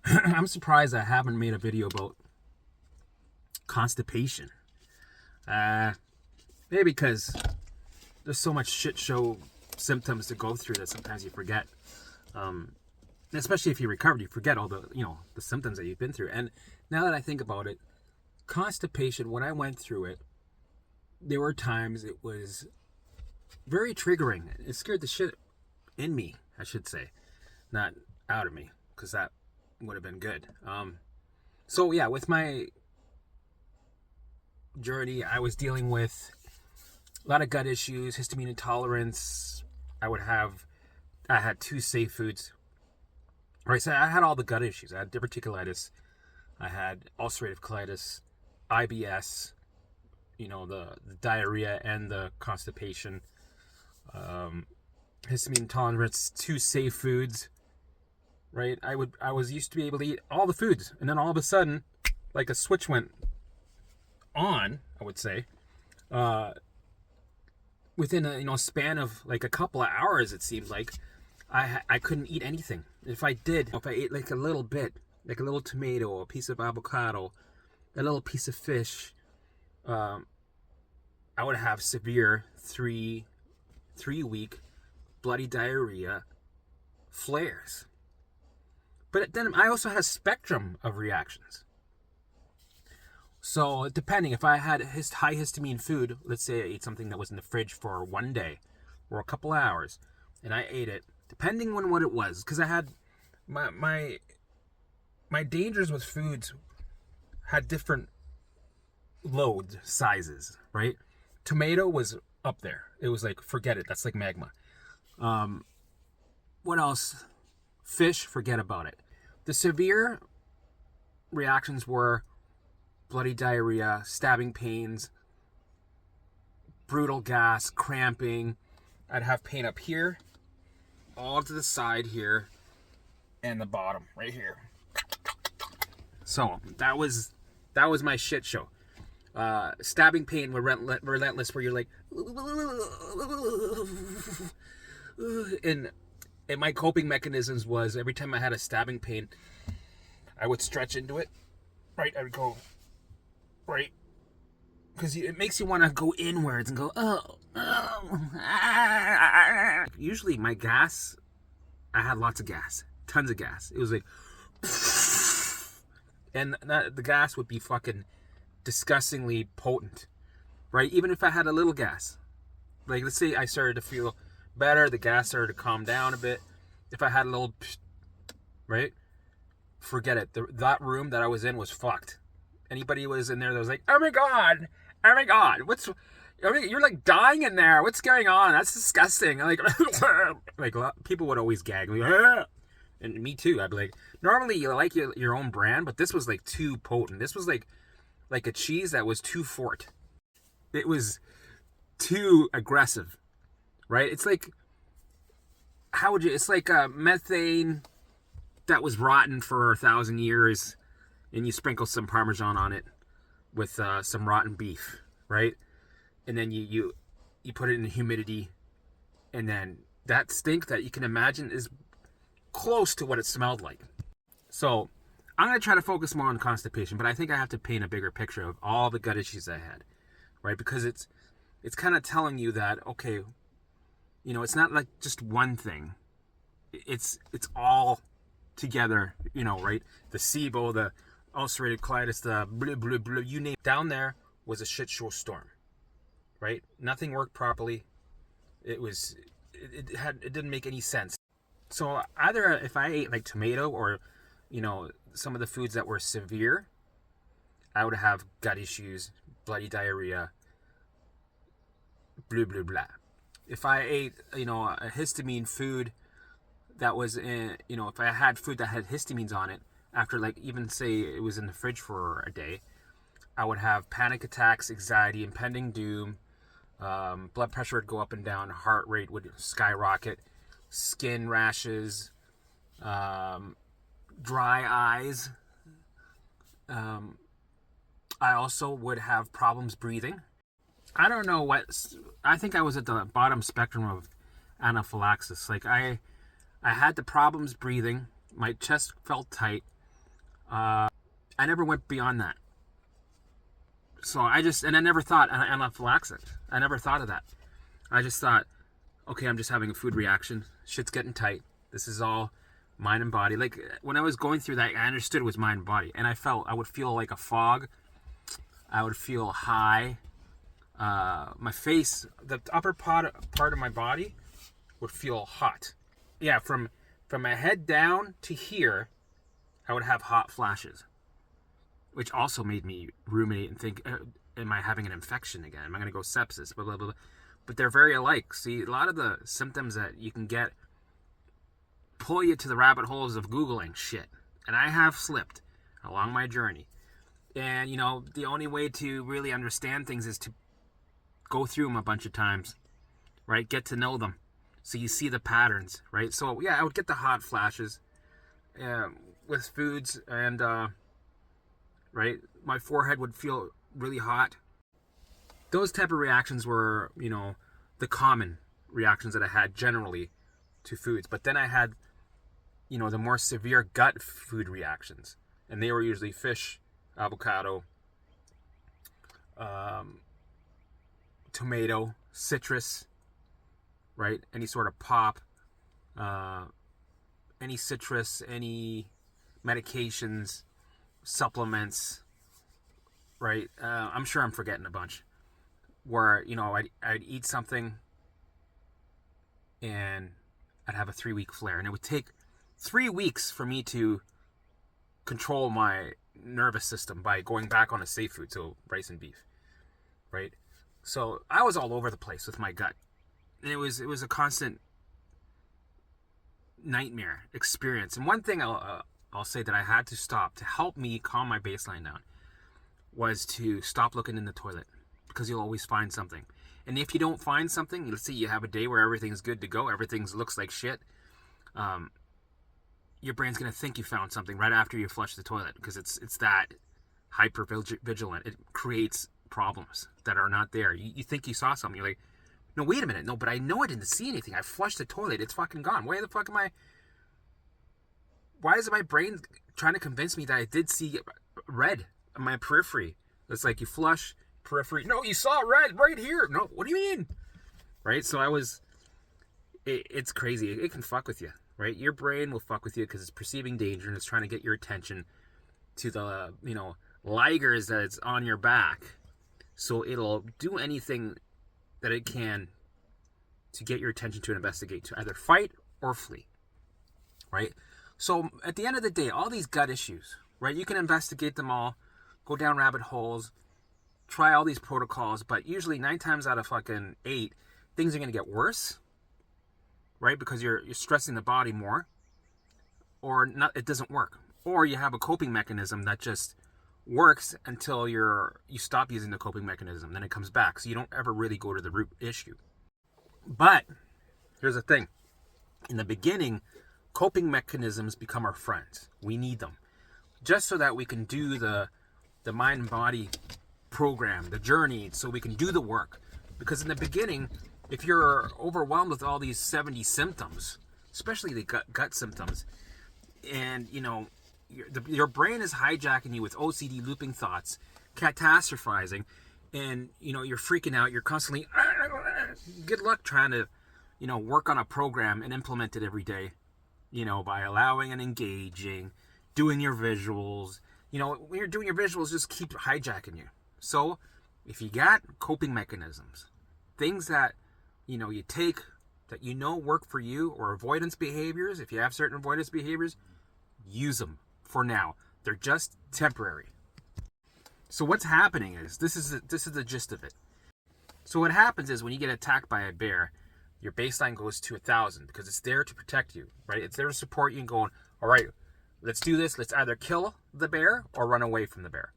I'm surprised I haven't made a video about constipation. Maybe because there's so much shit show symptoms to go through that sometimes you forget. Especially if you recovered, you forget all the the symptoms that you've been through. And now that I think about it, constipation, when I went through it, there were times it was very triggering. It scared the shit in me, I should say, not out of me, because that would have been good. So yeah, with my journey, I was dealing with a lot of gut issues, histamine intolerance. I had 2 safe foods. Right, so I had all the gut issues. I had diverticulitis, I had ulcerative colitis, IBS, the diarrhea and the constipation, histamine intolerance, 2 safe foods. Right, I was used to be able to eat all the foods, and then all of a sudden, like a switch went on, I would say, within a span of like a couple of hours. It seemed like I couldn't eat anything. If I ate like a little bit, like a little tomato, a piece of avocado, a little piece of fish, I would have severe 3-week bloody diarrhea flares. But then I also had a spectrum of reactions. So depending, if I had high histamine food, let's say I ate something that was in the fridge for one day or a couple hours, and I ate it, depending on what it was, because I had my dangers with foods had different load sizes, right? Tomato was up there. It was like, forget it. That's like magma. What else? Fish, forget about it. The severe reactions were bloody diarrhea, stabbing pains, brutal gas, cramping. I'd have pain up here, all to the side here, and the bottom right here. So that was my shit show. Stabbing pain were relentless, where you're like, and my coping mechanisms was every time I had a stabbing pain, I would stretch into it. Right, I would go right, because it makes you want to go inwards and go, Usually my gas, I had lots of gas, tons of gas. It was like, and the gas would be fucking disgustingly potent, right? Even if I had a little gas, like let's say I started to feel better, the gas started to calm down a bit. If I had a little, right? Forget it. That room that I was in was fucked. Anybody who was in there that was like, oh my god, you're like dying in there. What's going on? That's disgusting. Like, like people would always gag me, and me too. I'd be like, normally you like your own brand, but this was like too potent. This was like a cheese that was too fort. It was too aggressive, right? It's like, it's like methane that was rotten for 1,000 years, and you sprinkle some Parmesan on it with some rotten beef, right? And then you put it in the humidity, and then that stink that you can imagine is close to what it smelled like. So I'm going to try to focus more on constipation, but I think I have to paint a bigger picture of all the gut issues I had, right? Because it's kind of telling you that, okay, it's not like just one thing. It's all together, right? The SIBO, the ulcerative colitis, the blah, blah, blah, you name it. Down there was a shit show storm, right? Nothing worked properly. It didn't make any sense. So either if I ate like tomato or, some of the foods that were severe, I would have gut issues, bloody diarrhea, blah, blah, blah. If I ate, a histamine food that was in, if I had food that had histamines on it, after like even say it was in the fridge for a day, I would have panic attacks, anxiety, impending doom, blood pressure would go up and down, heart rate would skyrocket, skin rashes, dry eyes. I also would have problems breathing. I don't know I think I was at the bottom spectrum of anaphylaxis. Like I had the problems breathing. My chest felt tight. I never went beyond that. So and I never thought anaphylaxis. I never thought of that. I just thought, okay, I'm just having a food reaction. Shit's getting tight. This is all mind and body. Like when I was going through that, I understood it was mind and body, and I would feel like a fog. I would feel high. My face, the upper part of my body, would feel hot. Yeah, from my head down to here, I would have hot flashes, which also made me ruminate and think, am I having an infection again? Am I going to go sepsis? Blah, blah, blah. But they're very alike. See, a lot of the symptoms that you can get pull you to the rabbit holes of Googling shit. And I have slipped along my journey. And, the only way to really understand things is to go through them a bunch of times, right? Get to know them. So you see the patterns, right? So, yeah, I would get the hot flashes with foods and, right? My forehead would feel really hot. Those type of reactions were, the common reactions that I had generally to foods. But then I had, the more severe gut food reactions. And they were usually fish, avocado, tomato, citrus, right? Any sort of pop, any citrus, any medications, supplements, right? I'm sure I'm forgetting a bunch. Where, I'd eat something and I'd have a 3-week flare. And it would take 3 weeks for me to control my nervous system by going back on a safe food, so rice and beef, right? So I was all over the place with my gut. And it was a constant nightmare experience. And one thing I'll say that I had to stop to help me calm my baseline down was to stop looking in the toilet, because you'll always find something. And if you don't find something, let's say you have a day where everything's good to go, everything looks like shit, your brain's going to think you found something right after you flush the toilet, because it's that hyper vigilant. It creates problems that are not there. You think you saw something. You're like, no, wait a minute. No, but I know I didn't see anything. I flushed the toilet. It's fucking gone. Why is my brain trying to convince me that I did see red on my periphery? It's like you flush periphery. No, you saw red right here. No, what do you mean? Right? So it's crazy. It can fuck with you, right? Your brain will fuck with you because it's perceiving danger and it's trying to get your attention to the, ligers that's on your back. So it'll do anything that it can to get your attention to investigate, to either fight or flee, right? So at the end of the day, all these gut issues, right? You can investigate them all, go down rabbit holes, try all these protocols, but usually 9 times out of fucking 8, things are going to get worse, right? Because you're stressing the body more, or not, it doesn't work. Or you have a coping mechanism that just works until you stop using the coping mechanism, then it comes back. So you don't ever really go to the root issue. But here's the thing. In the beginning, coping mechanisms become our friends. We need them. Just so that we can do the mind and body program, the journey, so we can do the work. Because in the beginning, if you're overwhelmed with all these 70 symptoms, especially the gut symptoms, and your brain is hijacking you with OCD, looping thoughts, catastrophizing, and you're freaking out, you're constantly good luck trying to work on a program and implement it every day, by allowing and engaging, doing your visuals. When you're doing your visuals, just keep hijacking you. So if you got coping mechanisms, things that you take that work for you, or avoidance behaviors, if you have certain avoidance behaviors, use them for now. They're just temporary. So what's happening is, this is the gist of it. So what happens is, when you get attacked by a bear, your baseline goes to 1,000, because it's there to protect you, right? It's there to support you and going, all right, let's do this. Let's either kill the bear or run away from the bear,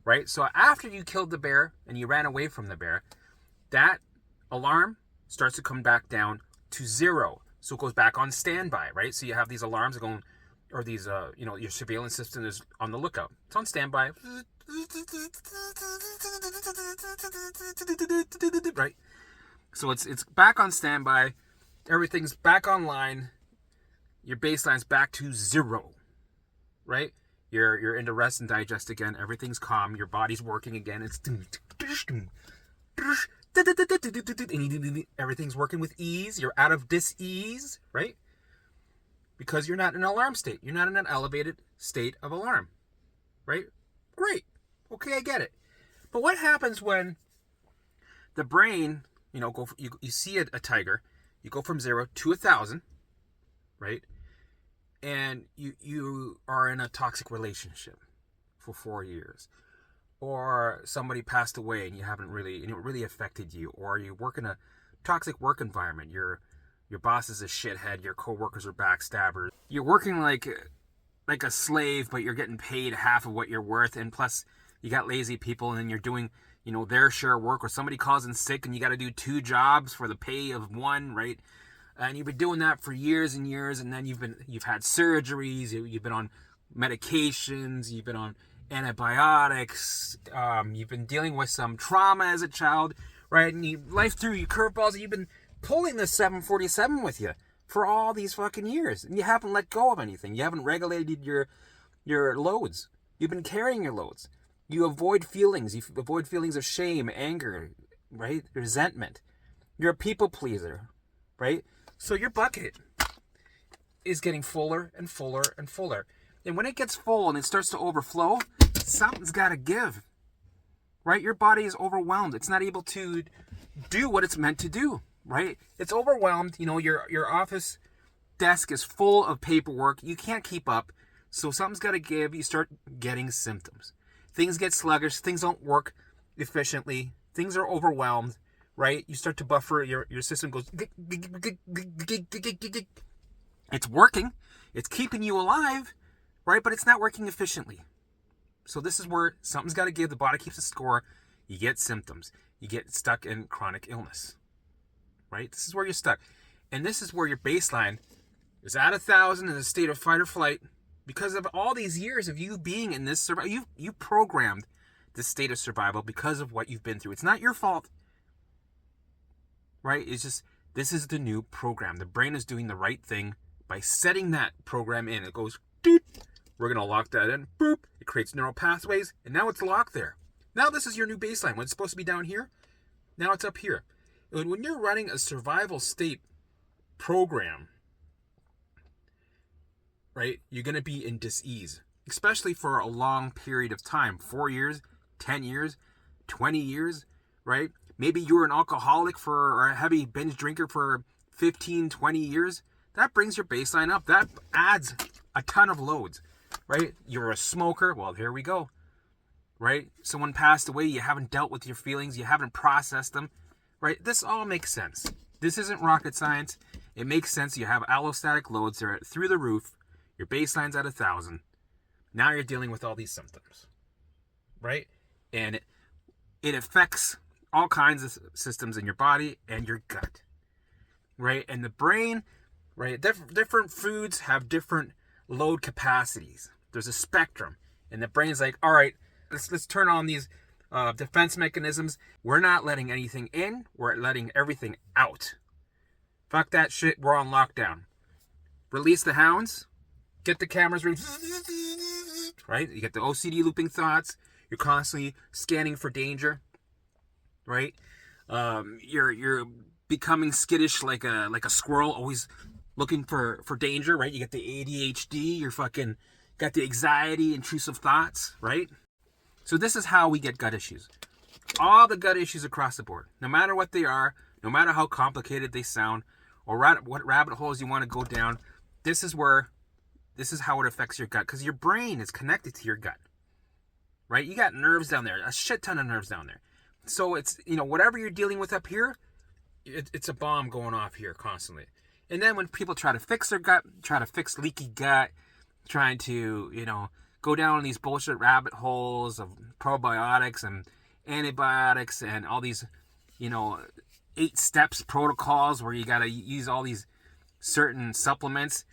right? So after you killed the bear and you ran away from the bear, that alarm starts to come back down to 0. So it goes back on standby, right? So you have these alarms going, or these, your surveillance system is on the lookout. It's on standby. Right? So it's back on standby. Everything's back online. Your baseline's back to 0. Right? You're into rest and digest again. Everything's calm. Your body's working again. It's everything's working with ease. You're out of dis-ease, right? Because you're not in an alarm state. You're not in an elevated state of alarm, right? Great. Okay, I get it. But what happens when the brain, you see a tiger, you go from 0 to 1,000, right? And you are in a toxic relationship for 4 years, or somebody passed away and it really affected you, or you work in a toxic work environment. Your boss is a shithead, your coworkers are backstabbers. You're working like a slave, but you're getting paid half of what you're worth, and plus you got lazy people, and then you're doing their share of work, or somebody calls in sick and you got to do 2 jobs for the pay of 1, right? And you've been doing that for years and years, and then you've had surgeries, you've been on medications, you've been on antibiotics, you've been dealing with some trauma as a child, right? And life threw you curveballs, and you've been pulling this 747 with you for all these fucking years, and you haven't let go of anything. You haven't regulated your loads. You've been carrying your loads. You avoid feelings. You avoid feelings of shame, anger, right? Resentment. You're a people pleaser, right? So your bucket is getting fuller and fuller and fuller. And when it gets full and it starts to overflow, something's got to give, right? Your body is overwhelmed. It's not able to do what it's meant to do, right? It's overwhelmed. Your office desk is full of paperwork. You can't keep up. So something's got to give. You start getting symptoms. Things get sluggish. Things don't work efficiently. Things are overwhelmed, right? You start to buffer. Your system goes. It's working. It's keeping you alive, right? But it's not working efficiently. So this is where something's got to give. The body keeps a score. You get symptoms. You get stuck in chronic illness, right? This is where you're stuck. And this is where your baseline is at 1,000 in a state of fight or flight. Because of all these years of you being in this survival, you programmed this state of survival because of what you've been through. It's not your fault, right? It's just, this is the new program. The brain is doing the right thing by setting that program in. It goes, doot, we're going to lock that in, boop. It creates neural pathways, and now it's locked there. Now this is your new baseline. When it's supposed to be down here, now it's up here. And when you're running a survival state program, right, you're going to be in dis-ease, especially for a long period of time, 4 years, 10 years, 20 years, right? Maybe you were an alcoholic or a heavy binge drinker for 15, 20 years. That brings your baseline up. That adds a ton of loads, right? You're a smoker. Well, here we go, right? Someone passed away. You haven't dealt with your feelings. You haven't processed them, right? This all makes sense. This isn't rocket science. It makes sense. You have allostatic loads. They're through the roof. Your baseline's at 1,000. Now you're dealing with all these symptoms, right? And it affects all kinds of systems in your body and your gut, right? And the brain, right? Different foods have different load capacities. There's a spectrum, and the brain's like, all right, let's turn on these defense mechanisms. We're not letting anything in. We're letting everything out. Fuck that shit. We're on lockdown. Release the hounds. Get the cameras ready, right? You get the OCD looping thoughts. You're constantly scanning for danger, right? You're becoming skittish like a squirrel, always looking for danger, right? You get the ADHD. You're fucking got the anxiety, intrusive thoughts, right? So this is how we get gut issues. All the gut issues across the board, no matter what they are, no matter how complicated they sound, or what rabbit holes you want to go down. This is how it affects your gut, because your brain is connected to your gut, right? You got nerves down there, a shit ton of nerves down there. So it's, whatever you're dealing with up here, it's a bomb going off here constantly. And then when people try to fix their gut, try to fix leaky gut, trying to, go down these bullshit rabbit holes of probiotics and antibiotics and all these, 8 steps protocols where you got to use all these certain supplements,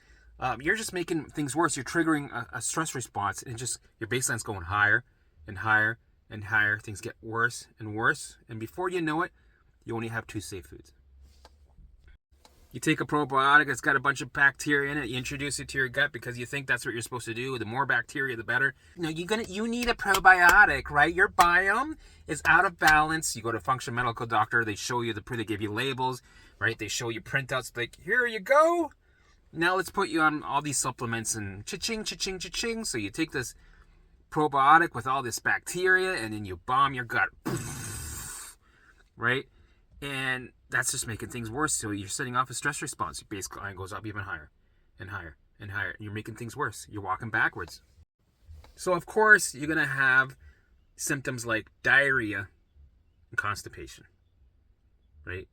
you're just making things worse. You're triggering a stress response, and just your baseline's going higher and higher and higher. Things get worse and worse, and before you know it, you only have 2 safe foods. You take a probiotic that's got a bunch of bacteria in it. You introduce it to your gut because you think that's what you're supposed to do. The more bacteria, the better. No, you need a probiotic, right? Your biome is out of balance. You go to a functional medical doctor. They show you they give you labels, right? They show you printouts. Like, here you go. Now let's put you on all these supplements and cha-ching, cha-ching, cha-ching. So you take this probiotic with all this bacteria and then you bomb your gut, right? And that's just making things worse. So you're setting off a stress response. Your baseline goes up even higher and higher and higher. You're making things worse. You're walking backwards. So of course you're going to have symptoms like diarrhea and constipation, right?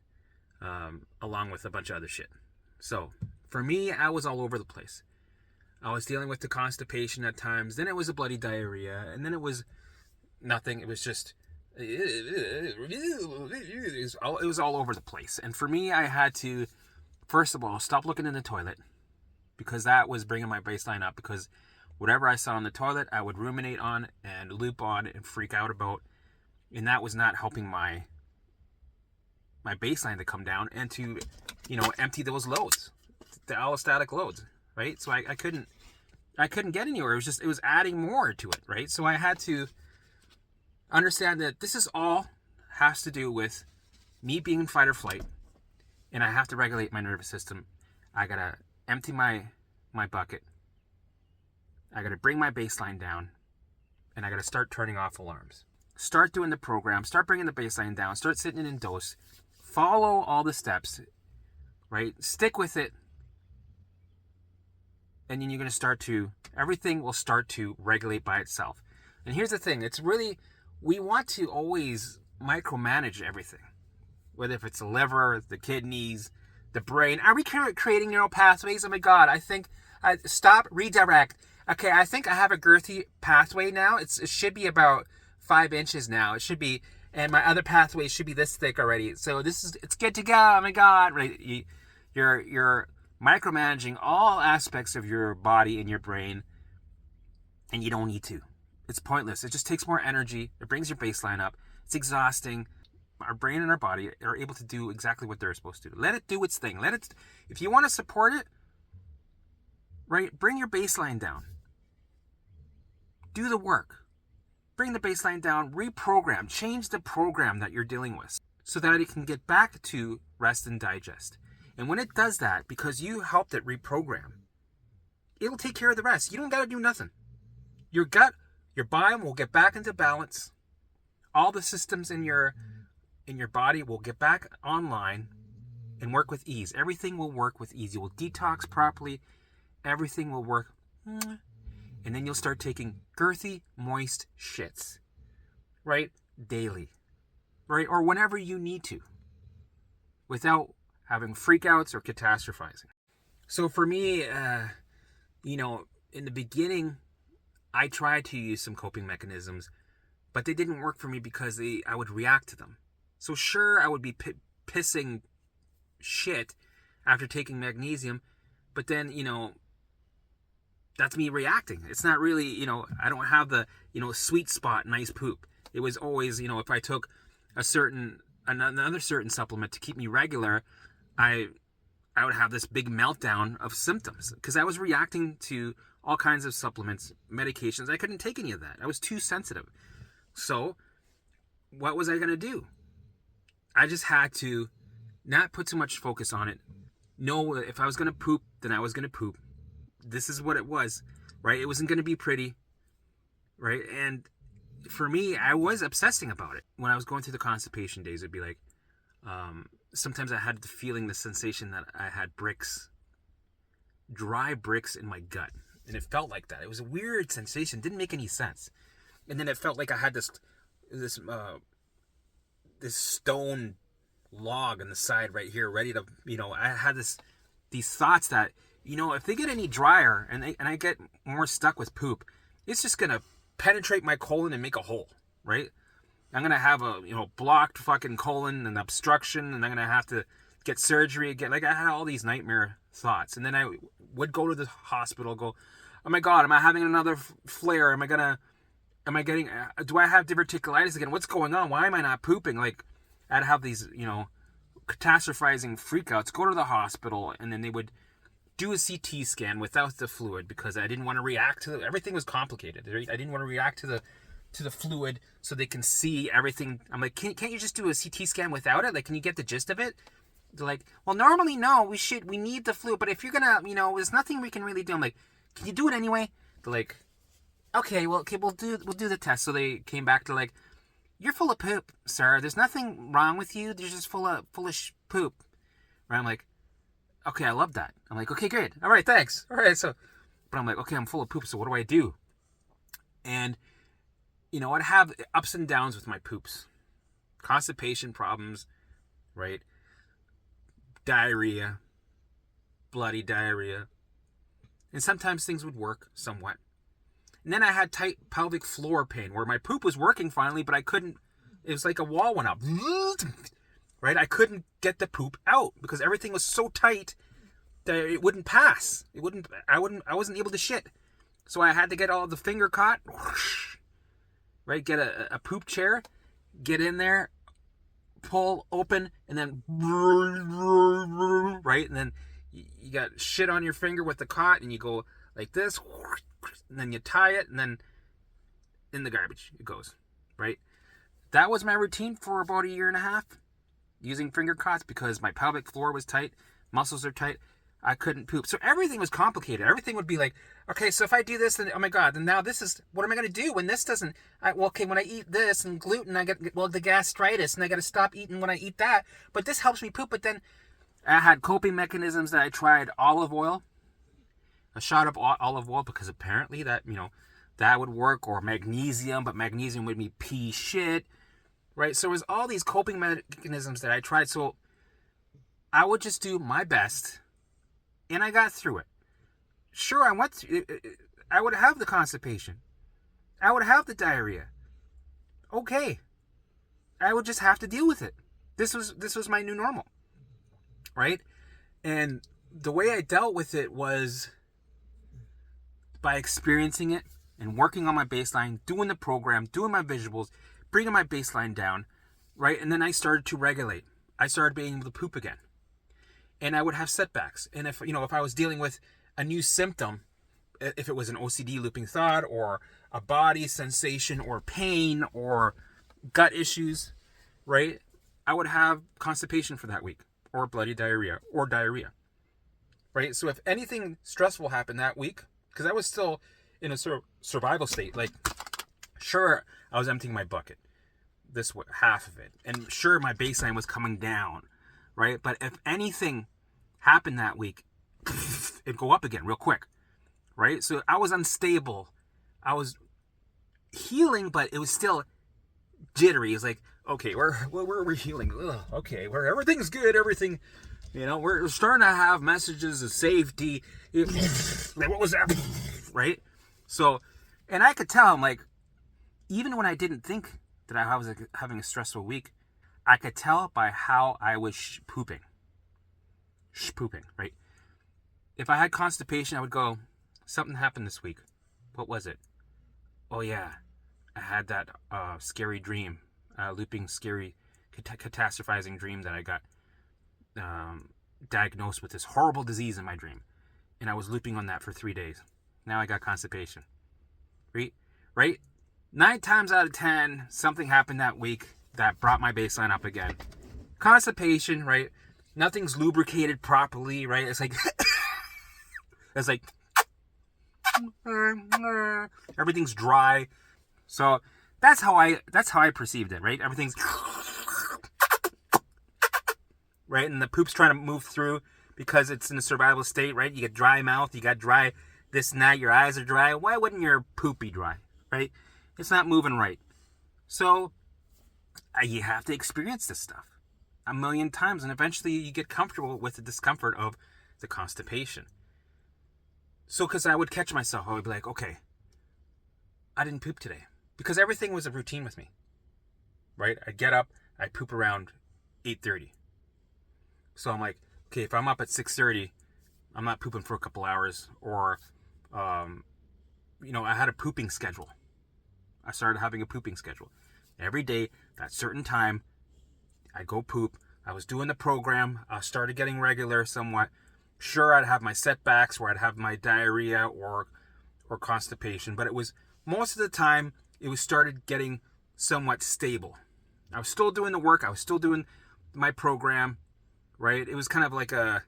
Along with a bunch of other shit. So for me, I was all over the place. I was dealing with the constipation at times. Then it was a bloody diarrhea. And then it was nothing. It was just... It was all over the place. And for me, I had to, first of all, stop looking in the toilet. Because that was bringing my baseline up. Because whatever I saw in the toilet, I would ruminate on and loop on and freak out about. And that was not helping my baseline to come down and to, empty those loads. The allostatic loads, right? So I couldn't get anywhere. It was adding more to it, right? So I had to understand that this is all has to do with me being in fight or flight, and I have to regulate my nervous system. I gotta empty my bucket. I gotta bring my baseline down, and I gotta start turning off alarms. Start doing the program. Start bringing the baseline down. Start sitting in dose. Follow all the steps, right? Stick with it, and then you're gonna everything will start to regulate by itself. And here's the thing: we want to always micromanage everything, whether if it's the liver, the kidneys, the brain. Are we creating neural pathways? Oh my God, stop, redirect. Okay, I think I have a girthy pathway now. It should be about 5 inches now. It should be, and my other pathways should be this thick already. So it's good to go. Oh my God, right? You're micromanaging all aspects of your body and your brain, and you don't need to. It's pointless. It just takes more energy. It brings your baseline up. It's exhausting. Our brain and our body are able to do exactly what they're supposed to do. Let it do its thing. If you want to support it, right, bring your baseline down. Do the work. Bring the baseline down, reprogram, change the program that you're dealing with so that it can get back to rest and digest. And when it does that, because you helped it reprogram, it'll take care of the rest. You don't got to do nothing. Your gut, your biome will get back into balance. All the systems in your body will get back online and work with ease. Everything will work with ease. You will detox properly. Everything will work. And then you'll start taking girthy, moist shits, right? Daily, right? Or whenever you need to, without having freakouts or catastrophizing. So for me, in the beginning, I tried to use some coping mechanisms, but they didn't work for me because I would react to them. So sure, I would be pissing shit after taking magnesium, but then, that's me reacting. It's not really, I don't have the, sweet spot, nice poop. It was always, if I took another certain supplement to keep me regular, I would have this big meltdown of symptoms because I was reacting to all kinds of supplements, medications. I couldn't take any of that. I was too sensitive. So what was I going to do? I just had to not put too much focus on it. Know if I was going to poop, then I was going to poop. This is what it was, right? It wasn't going to be pretty, right? And for me, I was obsessing about it. When I was going through the constipation days, it'd be like, sometimes I had the sensation that I had dry bricks in my gut. And it felt like that. It was a weird sensation. Didn't make any sense. And then it felt like I had this stone log on the side right here, ready to, I had these thoughts that, if they get any drier and I get more stuck with poop, it's just going to penetrate my colon and make a hole, right? I'm going to have a, blocked fucking colon and obstruction, and I'm going to have to get surgery again. Like, I had all these nightmare thoughts. And then I would go to the hospital, go, oh my God, am I having another flare? Do I have diverticulitis again? What's going on? Why am I not pooping? Like, I'd have these, catastrophizing freakouts, go to the hospital, and then they would do a CT scan without the fluid because I didn't want to react to everything was complicated. Right? I didn't want to react to the fluid so they can see everything. I'm like, can't you just do a CT scan without it? Like, can you get the gist of it? They're like, well, normally no, we need the fluid, but if you're gonna, there's nothing we can really do. I'm like, can you do it anyway? They're like, okay, we'll do the test. So they came back to like, you're full of poop, sir. There's nothing wrong with you. You're just full of poop. Right? I'm like, okay, I love that. I'm like, okay, great. All right, thanks. All right, so, but I'm like, okay, I'm full of poop. So what do I do? And I'd have ups and downs with my poops, constipation problems, right? Diarrhea, bloody diarrhea, and sometimes things would work somewhat. And then I had tight pelvic floor pain where my poop was working finally, but I couldn't. It was like a wall went up, right? I couldn't get the poop out because everything was so tight that it wouldn't pass. I wasn't able to shit. So I had to get all the finger caught, right? Get a poop chair, get in there, pull open, and then right, and then you got shit on your finger with the cot, and you go like this, and then you tie it, and then in the garbage it goes, right? That was my routine for about a year and a half, using finger cots because my pelvic floor was tight, muscles are tight. I couldn't poop. So everything was complicated. Everything would be like, okay, so if I do this, then, oh my God, then now this is, what am I going to do when this doesn't, when I eat this and gluten, I get, the gastritis, and I got to stop eating when I eat that, but this helps me poop. But then I had coping mechanisms that I tried olive oil, a shot of olive oil, because apparently that, that would work, or magnesium, but magnesium would be pea shit, right? So it was all these coping mechanisms that I tried. So I would just do my best. And I got through it. Sure, I would have the constipation. I would have the diarrhea. Okay. I would just have to deal with it. This was my new normal. Right? And the way I dealt with it was by experiencing it and working on my baseline, doing the program, doing my visuals, bringing my baseline down, right? And then I started to regulate. I started being able to poop again. And I would have setbacks. And if I was dealing with a new symptom, if it was an OCD looping thought or a body sensation or pain or gut issues, right? I would have constipation for that week or bloody diarrhea, right? So if anything stressful happened that week, because I was still in a sort of survival state, like, sure, I was emptying my bucket, half of it. And sure, my baseline was coming down. Right? But if anything happened that week, it'd go up again real quick. Right? So I was unstable. I was healing, but it was still jittery. It's like, okay, we're healing. Ugh, okay, where everything's good, everything, we're starting to have messages of safety. Like, what was that? Right? So, and I could tell, like, even when I didn't think that I was having a stressful week, I could tell by how I was pooping, right? If I had constipation, I would go, something happened this week. What was it? Oh yeah, I had that scary dream, looping, scary, catastrophizing dream that I got diagnosed with this horrible disease in my dream. And I was looping on that for 3 days. Now I got constipation. Right? 9 times out of 10, something happened that week that brought my baseline up again. Constipation, right? Nothing's lubricated properly, right? It's like everything's dry. So that's how I perceived it, right? Everything's right, and the poop's trying to move through because it's in a survival state, right? You get dry mouth, you got dry this and that, your eyes are dry. Why wouldn't your poop be dry, right? It's not moving right. So you have to experience this stuff a million times, and eventually you get comfortable with the discomfort of the constipation. So, because I would catch myself, I would be like, okay, I didn't poop today, because everything was a routine with me, right? I get up, I poop around 8:30. So I'm like, okay, if I'm up at 6:30, I'm not pooping for a couple hours. Or, I had a pooping schedule. I started having a pooping schedule. Every day, that certain time, I go poop. I was doing the program. I started getting regular somewhat. Sure, I'd have my setbacks where I'd have my diarrhea or constipation, but it was most of the time it was started getting somewhat stable. I was still doing the work. I was still doing my program, right? It was kind of like a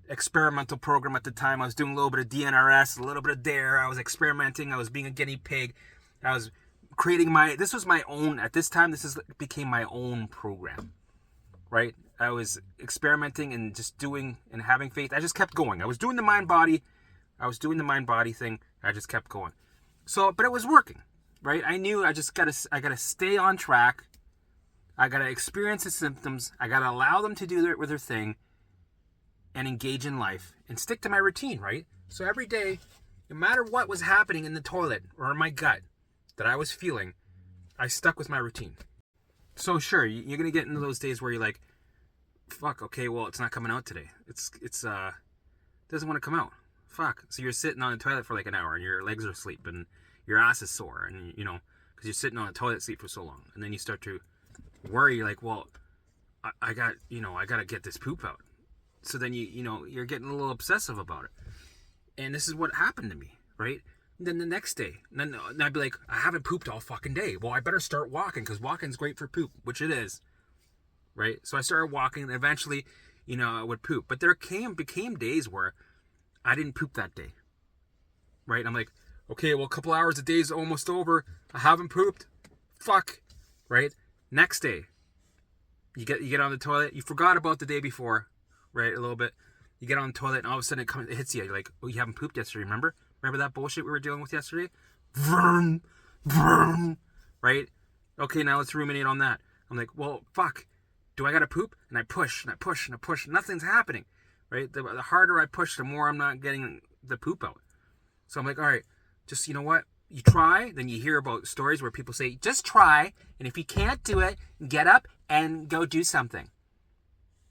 experimental program at the time. I was doing a little bit of DNRS, a little bit of DARE. I was experimenting. I was being a guinea pig. I was creating this was my own, at this time, became my own program, right? I was experimenting and just doing and having faith. I just kept going. I was doing the mind-body. I was doing the mind-body thing. I just kept going. So, but it was working, right? I knew I gotta stay on track. I gotta experience the symptoms. I gotta allow them to do their thing and engage in life and stick to my routine, right? So every day, no matter what was happening in the toilet or in my gut that I was feeling, I stuck with my routine. So sure, you're gonna get into those days where you're like, fuck, okay, well, it's not coming out today. It's doesn't want to come out. Fuck. So you're sitting on the toilet for like an hour and your legs are asleep and your ass is sore and, you know, because you're sitting on a toilet seat for so long. And then you start to worry, you're like, well, I got to get this poop out. So then you're getting a little obsessive about it. And this is what happened to me, right? And then the next day, then I'd be like, I haven't pooped all fucking day. Well, I better start walking because walking's great for poop, which it is, right? So I started walking and eventually, I would poop. But there became days where I didn't poop that day, right? I'm like, okay, well, a couple hours, the day's almost over. I haven't pooped. Fuck, right? Next day, you get on the toilet. You forgot about the day before, right? A little bit. You get on the toilet, and all of a sudden it hits you. You're like, oh, you haven't pooped yesterday, remember? Remember that bullshit we were dealing with yesterday? Vroom, vroom, right? Okay, now let's ruminate on that. I'm like, well, fuck. Do I gotta poop? And I push, and I push, and I push. Nothing's happening, right? The harder I push, the more I'm not getting the poop out. So I'm like, all right, just, you know what? You try, then you hear about stories where people say, just try, and if you can't do it, get up and go do something,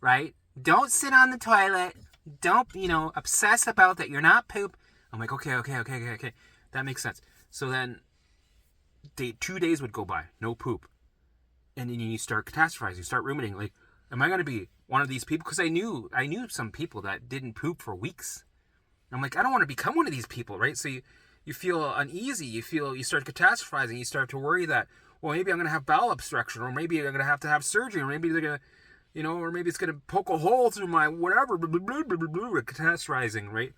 right? Don't sit on the toilet. Don't, obsess about that you're not poop. I'm like, okay. That makes sense. So then 2 days would go by, no poop. And then you start catastrophizing, you start ruminating. Like, am I going to be one of these people? Because I knew some people that didn't poop for weeks. I'm like, I don't want to become one of these people, right? So you feel uneasy. You start catastrophizing. You start to worry that, well, maybe I'm going to have bowel obstruction, or maybe I'm going to have surgery, or maybe they're going to, or maybe it's going to poke a hole through my whatever, catastrophizing, right?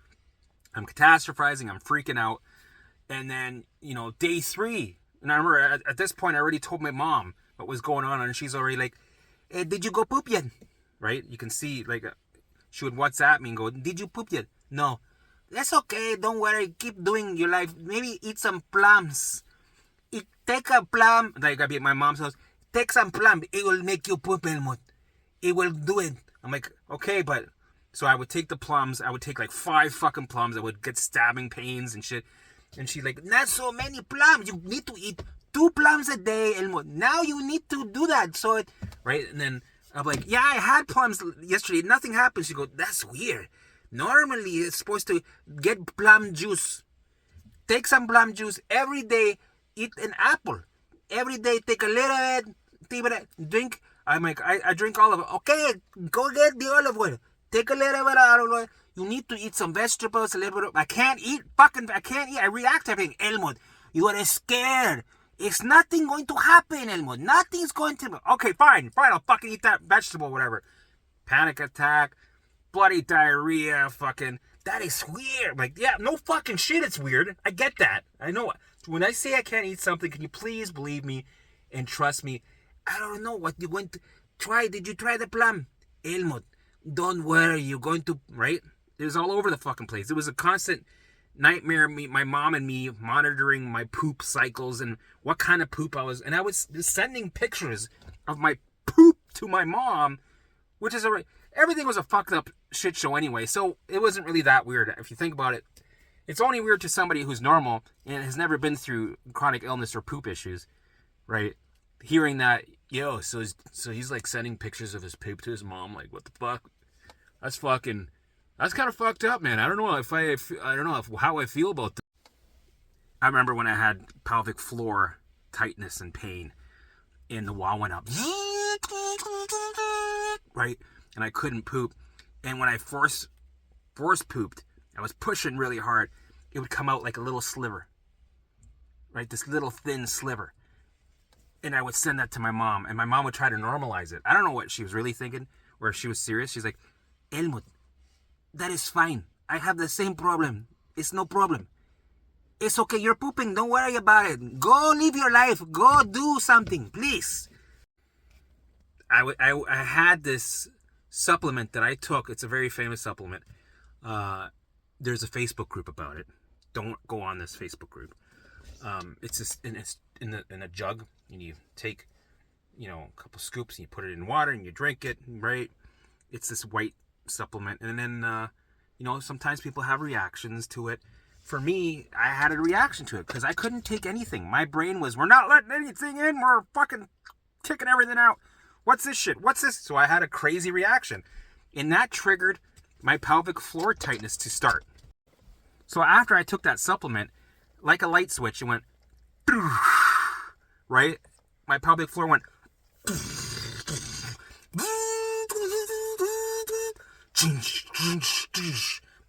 I'm catastrophizing. I'm freaking out. And then, day 3, and I remember at this point, I already told my mom what was going on, and she's already like, hey, did you go poop yet? Right? You can see, like, she would WhatsApp me and go, did you poop yet? No. That's okay. Don't worry. Keep doing your life. Maybe eat some plums. Take a plum. Like, my mom says, take some plum. It will make you poop, Helmut. It will do it. I'm like, okay, but... So I would take the plums. I would take like 5 fucking plums. I would get stabbing pains and shit. And she's like, not so many plums. You need to eat 2 plums a day, Helmut. Now you need to do that. So, right? And then I'm like, yeah, I had plums yesterday. Nothing happened. She goes, that's weird. Normally, it's supposed to get plum juice. Take some plum juice every day. Eat an apple. Every day, take a little bit, drink. I'm like, I drink all of it. Okay, go get the olive oil. Take a little bit of olive oil. You need to eat some vegetables, a little bit of... I can't eat. I react to everything. Helmut, you are scared. It's nothing going to happen, Helmut. Nothing's going to... Okay, fine. I'll fucking eat that vegetable, whatever. Panic attack. Bloody diarrhea, fucking, that is weird. Like, yeah, no fucking shit, it's weird. I get that. I know. When I say I can't eat something, can you please believe me and trust me? I don't know what you went to try. Did you try the plum? Helmut, don't worry, you're going to, right? It was all over the fucking place. It was a constant nightmare, my mom and me monitoring my poop cycles and what kind of poop I was. And I was sending pictures of my poop to my mom, which is everything was a fucked up shit show anyway, so it wasn't really that weird. If you think about it, it's only weird to somebody who's normal and has never been through chronic illness or poop issues, right? Hearing that, so he's like sending pictures of his poop to his mom, like, what the fuck? That's kind of fucked up, man. I don't know how I feel about that. I remember when I had pelvic floor tightness and pain, and the wall went up. right? And I couldn't poop. And when I force pooped, I was pushing really hard, it would come out like a little sliver, right? This little thin sliver. And I would send that to my mom, and my mom would try to normalize it. I don't know what she was really thinking, or if she was serious. She's like, Elmwood, that is fine. I have the same problem. It's no problem. It's okay. You're pooping. Don't worry about it. Go live your life. Go do something, please. I had this supplement that I took. It's a very famous supplement. There's a Facebook group about it. Don't go on this Facebook group. It's just it's in a jug, and you take, a couple scoops, and you put it in water, and you drink it. Right? It's this white supplement, and then sometimes people have reactions to it. For me, I had a reaction to it because I couldn't take anything. My brain was, we're not letting anything in. We're fucking kicking everything out. What's this shit? What's this? So I had a crazy reaction, and that triggered my pelvic floor tightness to start. So after I took that supplement, like a light switch, it went, right? My pelvic floor went,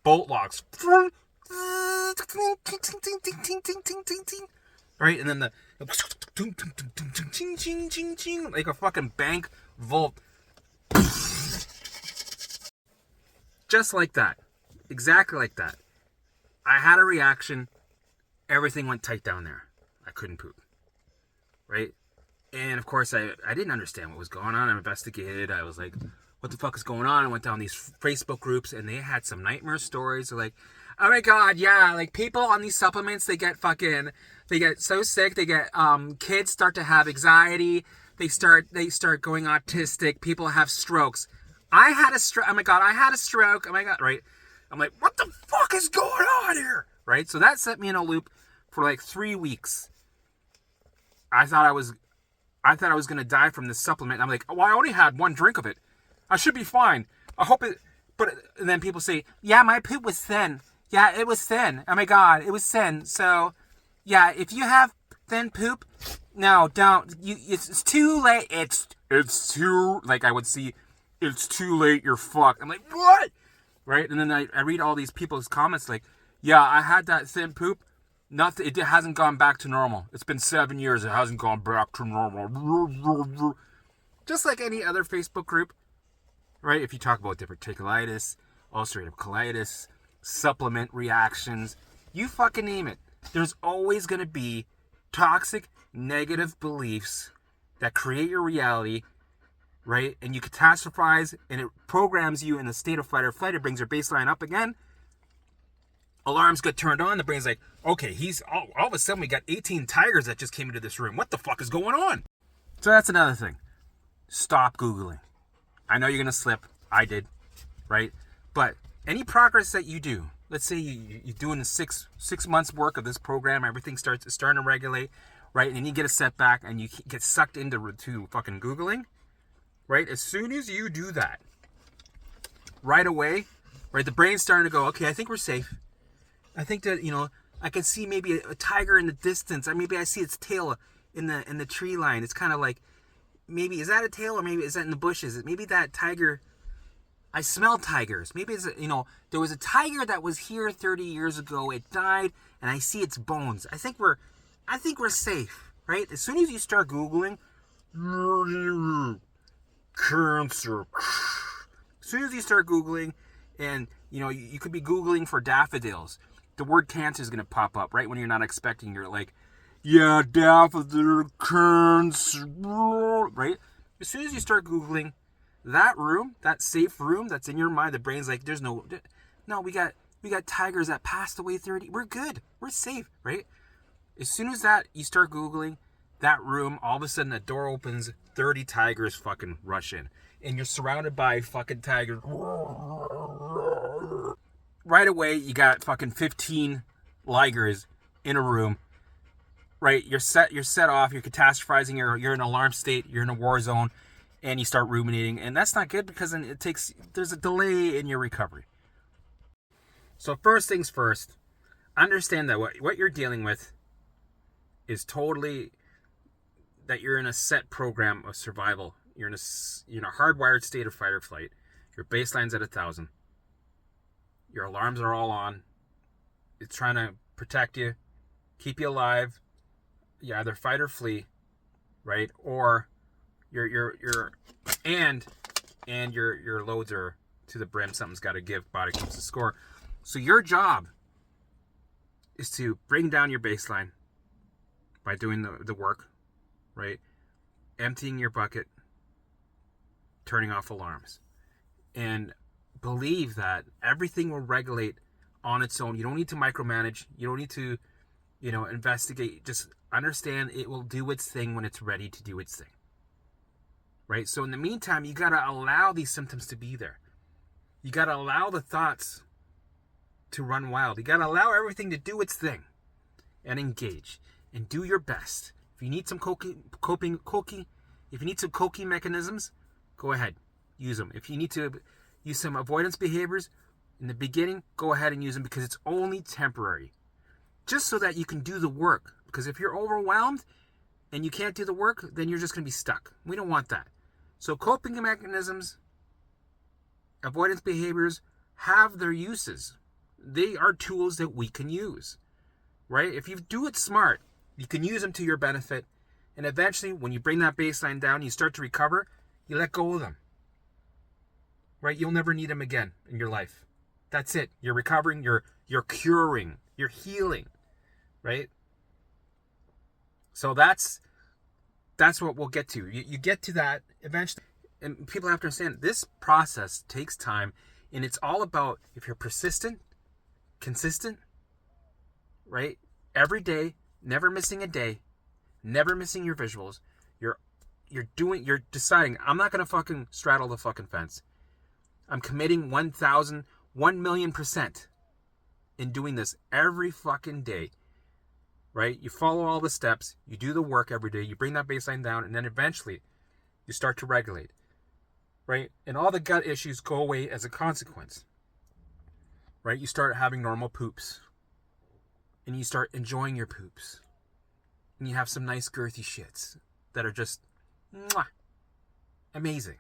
bolt locks, right? And then the like a fucking bank vault, just like that, exactly like that. I had a reaction. Everything went tight down there. I couldn't poop, right? And of course, I didn't understand what was going on. I investigated. I was like, what the fuck is going on? I went down these Facebook groups, and they had some nightmare stories. They're like, oh my god, yeah, like people on these supplements, they get so sick. They get kids start to have anxiety. They start going autistic. People have strokes. I had a stroke. Oh my god, I had a stroke. Oh my god, right? I'm like, what the fuck is going on here? Right? So that set me in a loop for like 3 weeks. I thought I was gonna die from this supplement. I'm like, oh, I only had 1 drink of it. I should be fine. I hope it. But and then people say, yeah, my poop was thin. Yeah, it was thin. Oh my god, it was thin. So, yeah, if you have thin poop, no, don't. It's too late. It's too, like I would see, it's too late. You're fucked. I'm like, what? Right? And then I read all these people's comments like, yeah, I had that thin poop. Nothing. It hasn't gone back to normal. It's been 7 years. It hasn't gone back to normal. Just like any other Facebook group, right? If you talk about diverticulitis, ulcerative colitis, supplement reactions, you fucking name it. There's always going to be toxic, negative beliefs that create your reality, right? And you catastrophize, and it programs you in a state of fight or flight. It brings your baseline up again. Alarms get turned on. The brain's like, okay, all of a sudden we got 18 tigers that just came into this room. What the fuck is going on? So that's another thing. Stop Googling. I know you're going to slip. I did, right? But any progress that you do, let's say you're doing 6 months work of this program, everything starting to regulate, right? And you get a setback and you get sucked into fucking Googling, right? As soon as you do that, right away, right, the brain's starting to go, okay, I think we're safe. I think that, I can see maybe a tiger in the distance. Or maybe I see its tail in the tree line. It's kind of like, maybe, is that a tail or maybe is that in the bushes? Maybe that tiger, I smell tigers. Maybe it's, there was a tiger that was here 30 years ago. It died and I see its bones. I think we're safe, right? As soon as you start Googling, cancer. As soon as you start Googling and, you could be Googling for daffodils. The word cancer is going to pop up right when you're not expecting. You're like, yeah, daffodil cancer, right? As soon as you start Googling that room, that safe room that's in your mind, the brain's like, there's no, we got tigers that passed away 30. We're good. We're safe, right? As soon as that you start Googling that room, all of a sudden the door opens, 30 tigers fucking rush in. And you're surrounded by fucking tigers. Right away, you got fucking 15 ligers in a room. Right? You're set off, you're catastrophizing, you're in an alarm state, you're in a war zone, and you start ruminating. And that's not good because then there's a delay in your recovery. So first things first, understand that what you're dealing with is totally that you're in a set program of survival. You're in a hardwired state of fight or flight. Your baseline's at 1,000. Your alarms are all on. It's trying to protect you, keep you alive. You either fight or flee, right? Or your loads are to the brim. Something's got to give. Body keeps the score. So your job is to bring down your baseline by doing the work, right? Emptying your bucket, turning off alarms, and believe that everything will regulate on its own. You don't need to micromanage. You don't need to, investigate. Just understand it will do its thing when it's ready to do its thing. Right? So in the meantime, you got to allow these symptoms to be there. You got to allow the thoughts to run wild. You got to allow everything to do its thing and engage and do your best. If you need some coping mechanisms, go ahead, use them. If you need to use some avoidance behaviors in the beginning, go ahead and use them, because it's only temporary. Just so that you can do the work. Because if you're overwhelmed and you can't do the work, then you're just going to be stuck. We don't want that. So coping mechanisms, avoidance behaviors have their uses. They are tools that we can use, right? If you do it smart, you can use them to your benefit. And eventually, when you bring that baseline down, you start to recover, you let go of them, right? You'll never need them again in your life. That's it. You're recovering, you're curing, you're healing, right? So that's what we'll get to. You get to that eventually. And people have to understand, this process takes time, and it's all about, if you're persistent, consistent, right? Every day, never missing a day, never missing your visuals. You're deciding, I'm not going to fucking straddle the fucking fence. I'm committing 1,000,000% in doing this every fucking day, right? You follow all the steps, you do the work every day, you bring that baseline down, and then eventually you start to regulate, right? And all the gut issues go away as a consequence, right? You start having normal poops, and you start enjoying your poops, and you have some nice girthy shits that are just amazing.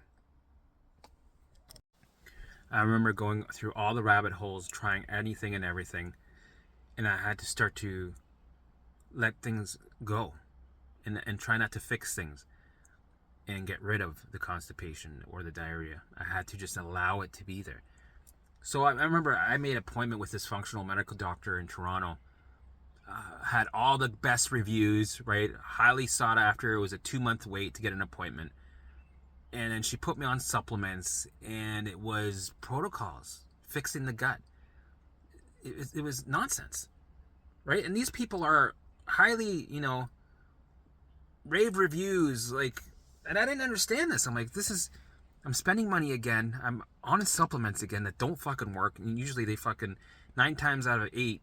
I remember going through all the rabbit holes, trying anything and everything, and I had to start to let things go and try not to fix things and get rid of the constipation or the diarrhea. I had to just allow it to be there. So I remember I made an appointment with this functional medical doctor in Toronto. Had all the best reviews, right? Highly sought after. It was a 2-month wait to get an appointment. And then she put me on supplements, and it was protocols, fixing the gut. It was nonsense, right? And these people are highly, rave reviews, like, and I didn't understand this. I'm like, I'm spending money again. I'm on supplements again that don't fucking work. And usually they fucking, 9 times out of 8,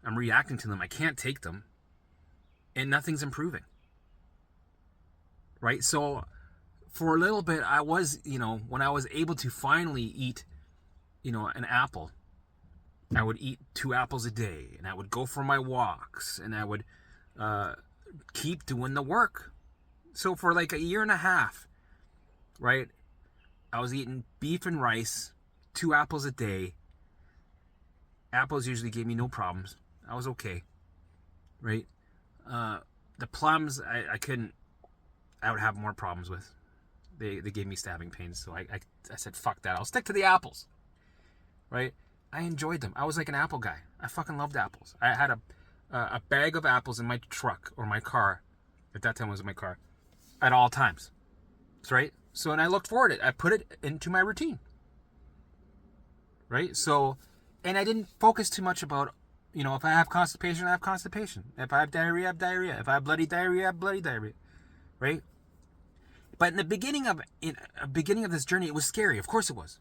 I'm reacting to them. I can't take them. And nothing's improving. Right? So for a little bit, I was, when I was able to finally eat, an apple, I would eat 2 apples a day, and I would go for my walks, and I would keep doing the work. So for like a year and a half, right, I was eating beef and rice, 2 apples a day. Apples usually gave me no problems. I was okay, right? The plums, I couldn't, I would have more problems with. They gave me stabbing pains, so I said, fuck that, I'll stick to the apples, right? I enjoyed them. I was like an apple guy. I fucking loved apples. I had a bag of apples in my truck or my car. At that time it was in my car. At all times. Right? So, and I looked forward to it. I put it into my routine. Right? So, and I didn't focus too much about, if I have constipation, I have constipation. If I have diarrhea, I have diarrhea. If I have bloody diarrhea, I have bloody diarrhea. Right? But in the beginning of this journey, it was scary. Of course it was.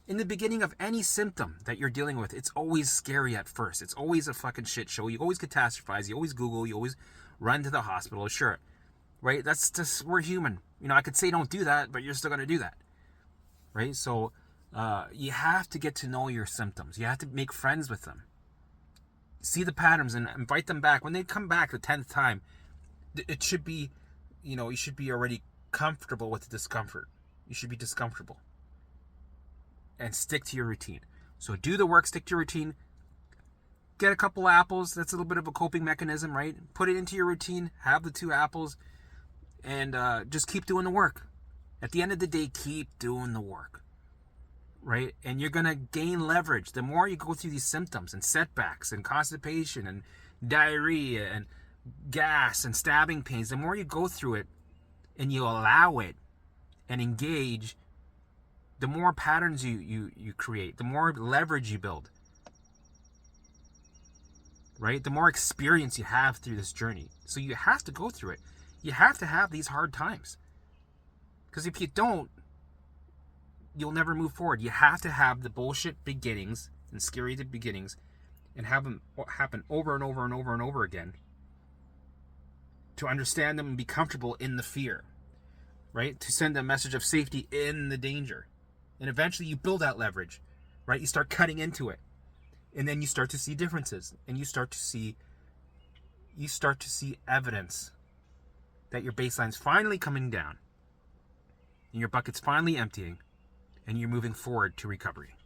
In the beginning of any symptom that you're dealing with, it's always scary at first. It's always a fucking shit show. You always catastrophize. You always Google. You always run to the hospital. Sure. Right? That's just, we're human. I could say don't do that, but you're still going to do that. Right? So you have to get to know your symptoms. You have to make friends with them. See the patterns and invite them back. When they come back the 10th time, it should be, you should be already comfortable with the discomfort. You should be discomfortable. And stick to your routine. So do the work, stick to your routine. Get a couple apples. That's a little bit of a coping mechanism, right? Put it into your routine. Have the 2 apples. And just keep doing the work. At the end of the day, keep doing the work. Right? And you're going to gain leverage. The more you go through these symptoms and setbacks and constipation and diarrhea and gas and stabbing pains, the more you go through it and you allow it and engage, the more patterns you create, the more leverage you build. Right? The more experience you have through this journey. So you have to go through it. You have to have these hard times. Because if you don't, you'll never move forward. You have to have the bullshit beginnings and scary beginnings and have them happen over and over and over and over again to understand them and be comfortable in the fear. Right? To send a message of safety in the danger. And eventually you build that leverage. Right? You start cutting into it. And then you start to see differences. And you start to see evidence that your baseline's finally coming down. And your bucket's finally emptying. And you're moving forward to recovery.